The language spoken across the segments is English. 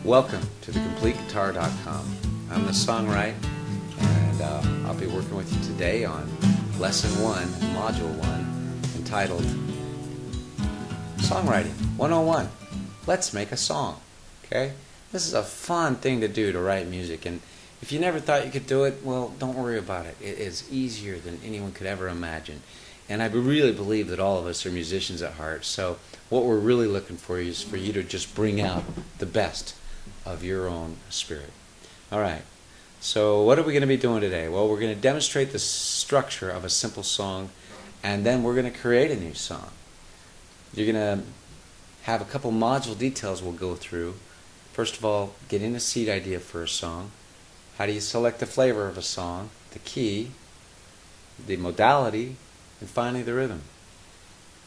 Welcome to thecompleteguitar.com. I'm the Songwriting, and I'll be working with you today on Lesson 1, Module 1, entitled Songwriting 101. Let's make a song. Okay? This is a fun thing to do, to write music, and if you never thought you could do it, well, don't worry about it. It is easier than anyone could ever imagine. And I really believe that all of us are musicians at heart, so what we're really looking for is for you to just bring out the best of your own spirit. Alright, so what are we going to be doing today? Well, we're going to demonstrate the structure of a simple song, and then we're going to create a new song. You're going to have a couple module details we'll go through. First of all, getting a seed idea for a song. How do you select the flavor of a song? The key, the modality, and finally the rhythm.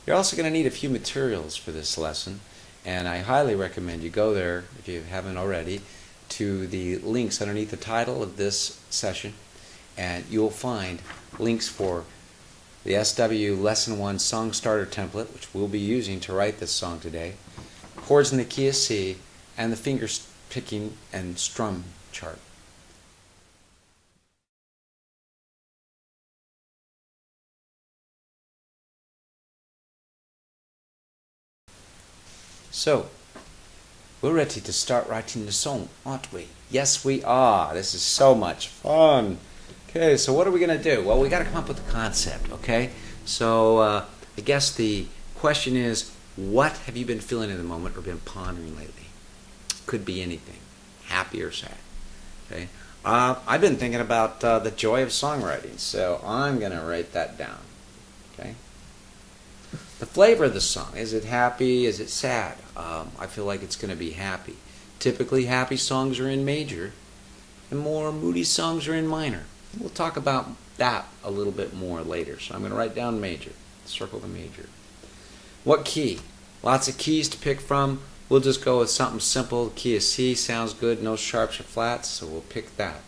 You're also going to need a few materials for this lesson, and I highly recommend you go there, if you haven't already, to the links underneath the title of this session, and you'll find links for the SW Lesson 1 Song Starter Template, which we'll be using to write this song today, chords in the key of C, and the finger picking and strum chart. So, we're ready to start writing the song, aren't we? Yes, we are. This is so much fun. Okay, so what are we going to do? Well, we got to come up with a concept, okay? So, I guess the question is, what have you been feeling in the moment or been pondering lately? Could be anything, happy or sad. Okay? I've been thinking about the joy of songwriting, so I'm going to write that down. Okay? The flavor of the song, is it happy, is it sad? I feel like it's going to be happy. Typically happy songs are in major, and more moody songs are in minor. We'll talk about that a little bit more later, so I'm going to write down major, circle the major. What key? Lots of keys to pick from. We'll just go with something simple. Key of C sounds good, no sharps or flats, so we'll pick that.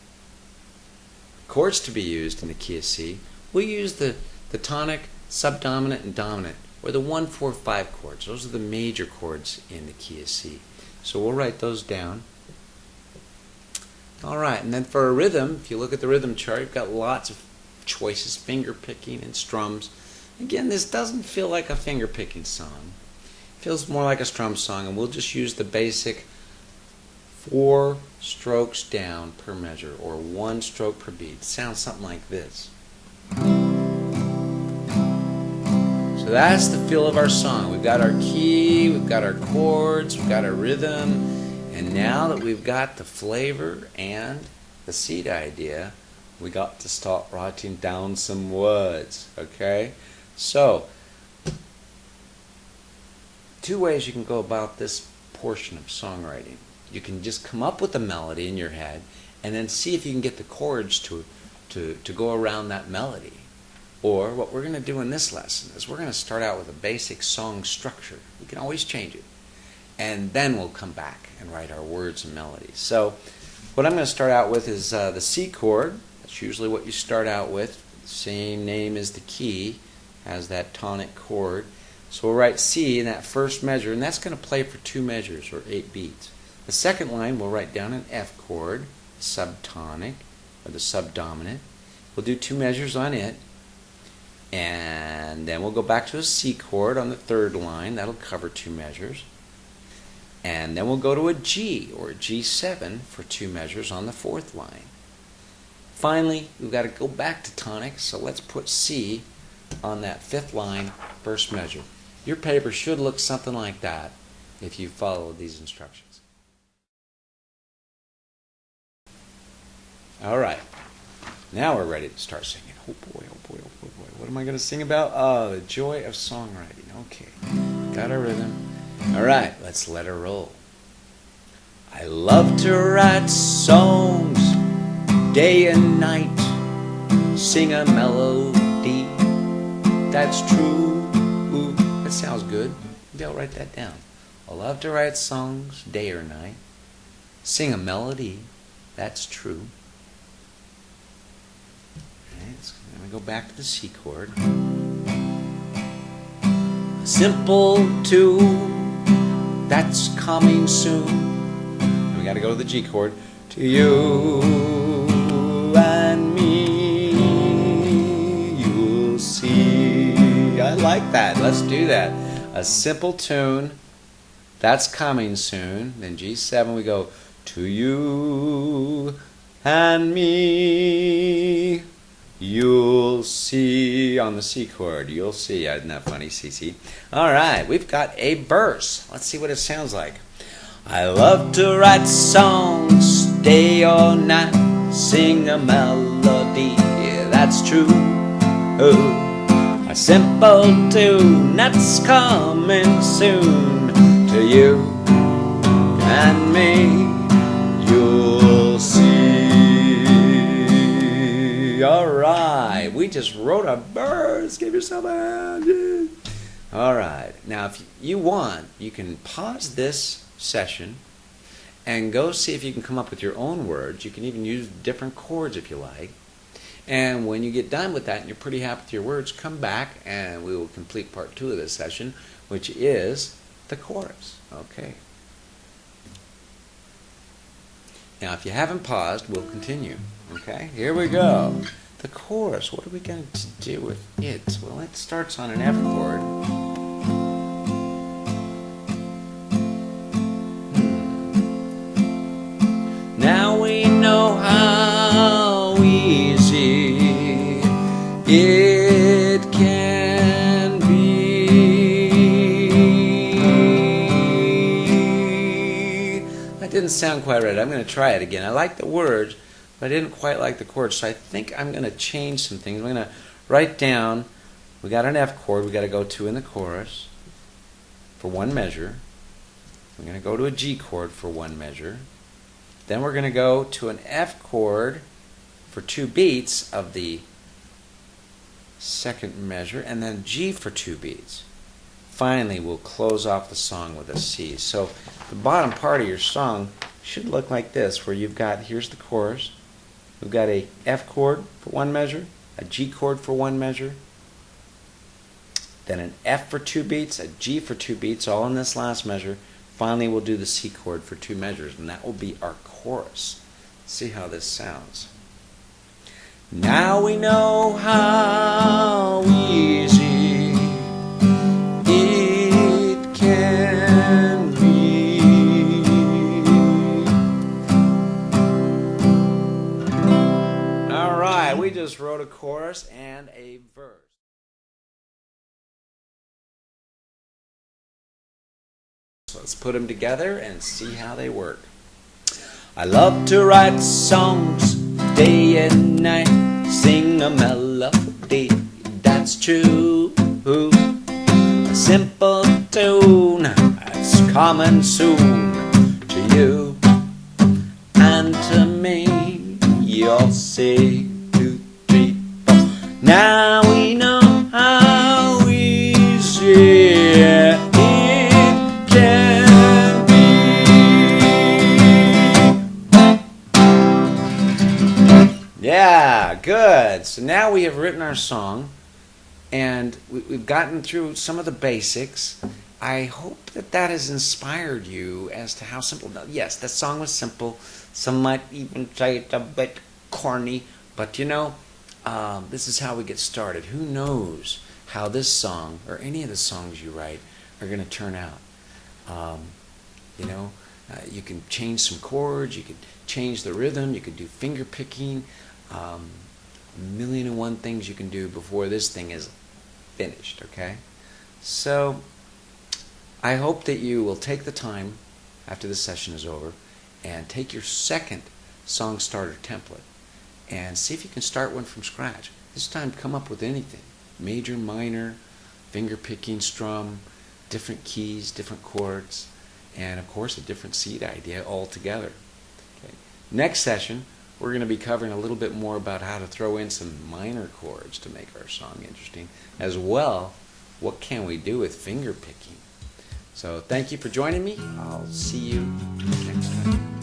Chords to be used in the key of C. We'll use the tonic, subdominant, and dominant, or the 1, 4, 5 chords. Those are the major chords in the key of C. So we'll write those down. Alright, and then for a rhythm, if you look at the rhythm chart, you've got lots of choices, finger picking and strums. Again, this doesn't feel like a finger picking song. It feels more like a strum song, and we'll just use the basic 4 strokes down per measure, or 1 stroke per beat. It sounds something like this. So that's the feel of our song. We've got our key, we've got our chords, we've got our rhythm, and now that we've got the flavor and the seed idea, we got to start writing down some words, okay? So, 2 ways you can go about this portion of songwriting. You can just come up with a melody in your head and then see if you can get the chords to go around that melody. Or what we're going to do in this lesson is we're going to start out with a basic song structure. We can always change it. And then we'll come back and write our words and melodies. So what I'm going to start out with is the C chord. That's usually what you start out with. Same name as the key, has that tonic chord. So we'll write C in that first measure, and that's going to play for 2 measures or 8 beats. The second line we'll write down an F chord, subtonic, or the subdominant. We'll do 2 measures on it. And then we'll go back to a C chord on the third line. That'll cover 2 measures. And then we'll go to a G, or a G7, for 2 measures on the fourth line. Finally, we've got to go back to tonic, so let's put C on that 5th line, first measure. Your paper should look something like that if you follow these instructions. Alright, now we're ready to start singing. Oh boy, oh boy, oh boy. What am I going to sing about? Oh, the joy of songwriting. Okay, got our rhythm. Alright, let's let her roll. I love to write songs day and night, sing a melody that's true. Ooh, that sounds good. Maybe I'll write that down. I love to write songs day or night, sing a melody that's true. I'm going to go back to the C chord. Simple tune that's coming soon. We got to go to the G chord. To you and me, you'll see. I like that. Let's do that. A simple tune. That's coming soon. Then G7, we go to you and me, you'll see on the C chord. You'll see. Isn't that funny, CC? All right, we've got a verse. Let's see what it sounds like. I love to write songs day or night, sing a melody, yeah, that's true. Oh, a simple tune that's coming soon. To you and me, you'll see. Alright, we just wrote a verse. Give yourself a hand. Alright, now if you want, you can pause this session and go see if you can come up with your own words. You can even use different chords if you like. And when you get done with that and you're pretty happy with your words, come back and we will complete part 2 of this session, which is the chorus. Okay. Now, if you haven't paused, we'll continue. Okay, here we go. The chorus. What are we going to do with it? Well, it starts on an F chord. Now we know how easy it can be. That didn't sound quite right. I'm going to try it again. I like the words, but I didn't quite like the chords, so I think I'm going to change some things. I'm going to write down, we got an F chord we got to go to in the chorus for one measure. We're going to go to a G chord for one measure. Then we're going to go to an F chord for 2 beats of the second measure, and then G for 2 beats. Finally, we'll close off the song with a C. So the bottom part of your song should look like this, where you've got, here's the chorus, we've got a F chord for one measure, a G chord for one measure, then an F for 2 beats, a G for 2 beats, all in this last measure. Finally, we'll do the C chord for 2 measures, and that will be our chorus. See how this sounds. Now we know how easy it can be. All right, we just wrote a chorus and a verse. So let's put them together and see how they work. I love to write songs day and night, sing a melody, that's true. A simple tune that's coming soon. To you and to me, you'll see. 2, 3, 4. Now we know how easy it can be. Yeah, good. So now we have written our song, and we've gotten through some of the basics. I hope that that has inspired you as to how simple. Yes, the song was simple. Some might even say it's a bit corny, but you know, this is how we get started. Who knows how this song, or any of the songs you write, are going to turn out. You know, you can change some chords, you could change the rhythm, you could do finger picking, a million and one things you can do before this thing is finished, okay? So I hope that you will take the time after this session is over and take your second song starter template and see if you can start one from scratch. This time come up with anything. Major, minor, finger picking, strum, different keys, different chords, and of course a different seed idea altogether. Okay. Next session we're going to be covering a little bit more about how to throw in some minor chords to make our song interesting, as well what can we do with finger picking. So thank you for joining me. I'll see you next time.